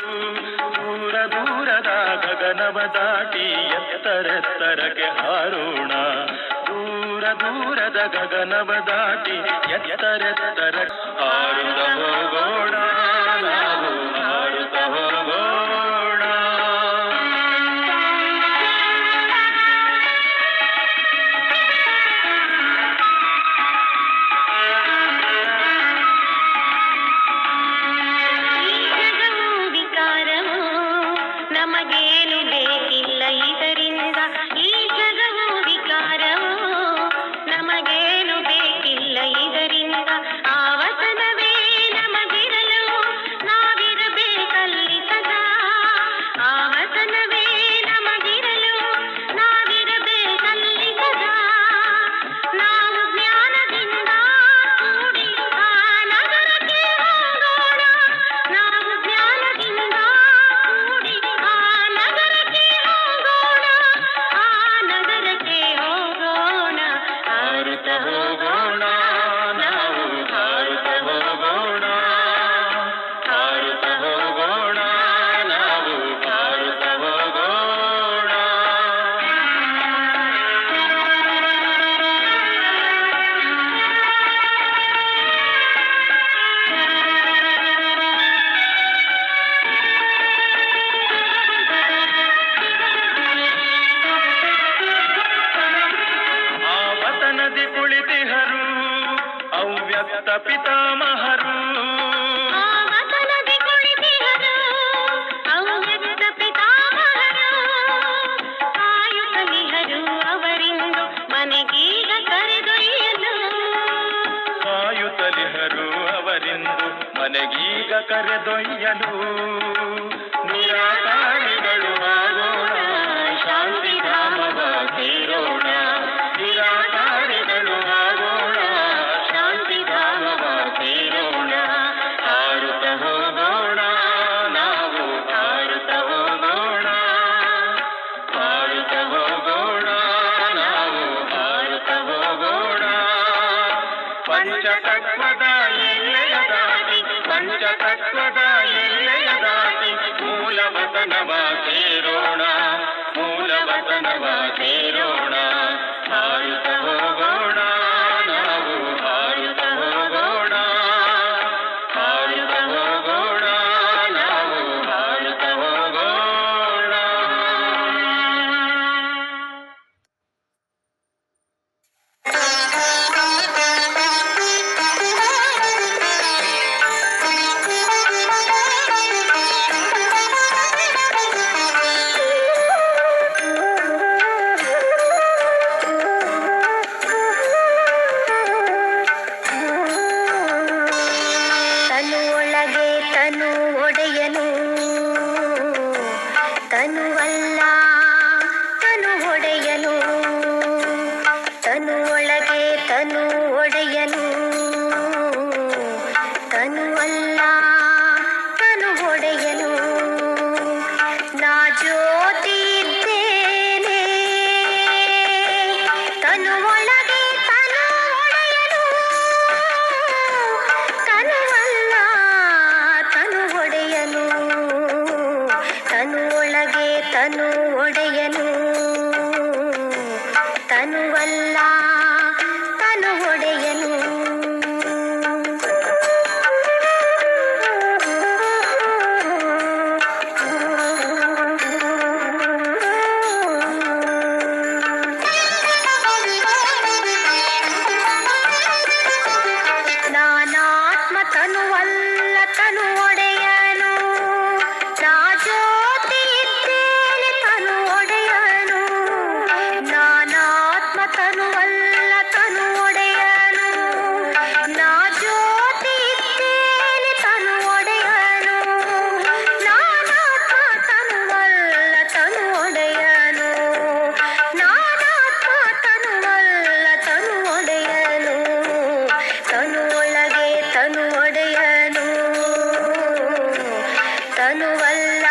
ದೂರ ದೂರದ ಗಗನವ ದಾಟಿ ಎತ್ತರೆತ್ತರಕ್ಕೆ ಹಾರೋಣ. ದೂರ ದೂರದ ಗಗನವ ದಾಟಿ ಎತ್ತರೆತ್ತರ ಹಾರುತ್ತ ಹೋಗೋಣ, ನಾವು ಹಾರುತ್ತ ಹೋಗೋಣ. ನಮಗೇನು ಬೇಕಿಲ್ಲ ಇದರಿಂದ, ಈ ಜಗವು ವಿಕಾರವು ನಮಗೇನು ಬೇಕಿಲ್ಲ ಇದರಿಂದ. ಆವಸನವೇ ನಮಗಿರಲು ನಾವಿರಬೇಕಲ್ಲಿ ಸದಾ, ಆವಸನವೇ ನಮಗಿರಲು ನಾವಿರಬೇಕಲ್ಲಿ ಸದಾ. ನಾವು ಜ್ಞಾನದಿಂದ ಕೂಡಿ ಆ ನಗರಕ್ಕೆ ಹೋಗೋಣ, ನಾವು ಜ್ಞಾನದಿಂದ ಕೂಡಿ ಆ ನಗರಕ್ಕೆ ಹೋಗೋಣ, ಆ ನಗರಕ್ಕೆ ಹೋಗೋಣ. ಹಾರುತ್ತ ಹೋಗೋಣ, ನಾವು ಹಾರುತ್ತ ಹೋಗೋಣ, ಹಾರುತ್ತ ಹೋಗೋಣ, ನಾವು ಹಾರುತ್ತ ಹೋಗೋಣ. ಆ ವತನದಿ ಕುಳಿತಿಹರು ಅವ್ಯಕ್ತ ಪಿತಾಮಹರು. ಆವತನದಿ ಕುಳಿತಿಹರು ಅವ್ಯಕ್ತ ಪಿತಾಮಹರು. ಕಾಯುತ್ತಲಿಹರು ಅವರಿಂದು ಮನೆಗೀಗ ಕರೆದೊಯ್ಯಲು, ಕಾಯುತ್ತಲಿಹರು ಅವರಿಂದು ಮನೆಗೀಗ ಕರೆದೊಯ್ಯಲು. ನಿರಾಕಾರಿಗಳು ಆಗೋಣ, ಶಾಂತಿಧಾಮವ ಸೇರೋಣ. ನಿರಾಕಾರಿಗಳು ಆಗೋಣ, ಶಾಂತಿಧಾಮವ ಸೇರೋಣ. ಹಾರುತ್ತ ಹೋಗೋಣ, ನಾವು ಹಾರುತ್ತ ಹೋಗೋಣ, ಹಾರುತ್ತ ಹೋಗೋಣ, ನಾವು ಹಾರುತ್ತ ಹೋಗೋಣ. ಪಂಚತತ್ವದ ಎಲ್ಲೆಯ ದಾಟಿ, ಪಂಚತತ್ವದ ಎಲ್ಲೆಯ ದಾಟಿ ಮೂಲವತನವ ಸೇರೋಣ, ಮೂಲವತನವ ಸೇರೋಣ. ಹಾರುತ್ತ ಹೋಗೋಣ, ನಾವು ಹಾರುತ್ತ ಹೋಗೋಣ, ಹಾರುತ್ತ ಹೋಗೋಣ, ನಾವು ಹಾರುತ್ತ ಹೋಗೋಣ. ತನು ಒಳಗೆ ತನು ಒಡೆಯನು, ತನುವಲ್ಲ ತನು ಒಡೆಯನು. ತನು ಒಳಗೆ ತನು ಒಡೆಯನು, ತನುವಲ್ಲ ತನು ಒಡೆಯನು. ನಾ ಜ್ಯೋತಿ ಇದ್ದೇನೆ, ತನು ಒಳಗೆ ತನು ಒಡೆಯನು, ತನುವಲ್ಲ ತನು ಒಡೆಯನು. ತನು ಒಳಗೆ ತನು ಒಡೆಯನು, ತನುವಲ್ಲ ತನು ಒಡೆಯನು. ನಾನಾತ್ಮ ತನುವಲ್ಲ ತನು ಒಡೆಯನು, ನಾ ಜ್ಯೋತಿ ಇದ್ದೇನೆ ತನು ಒಡೆಯನು. ನಾನಾತ್ಮ ತನುವಲ್ಲ ತನು ಒಡೆಯನು, ನಾ ಜ್ಯೋತಿ ಇದ್ದೇನೆ ತನು ಒಡೆಯನು. ನಾನಾತ್ಮ ತನುವಲ್ಲ ತನು ಒಡೆಯನು, ನಾನಾತ್ಮ ತನುವಲ್ಲ ತನು ಒಡೆಯನು. ತನು ಒಳಗೆ ತನು ಒಡೆಯನು, ತನುವಲ್ಲ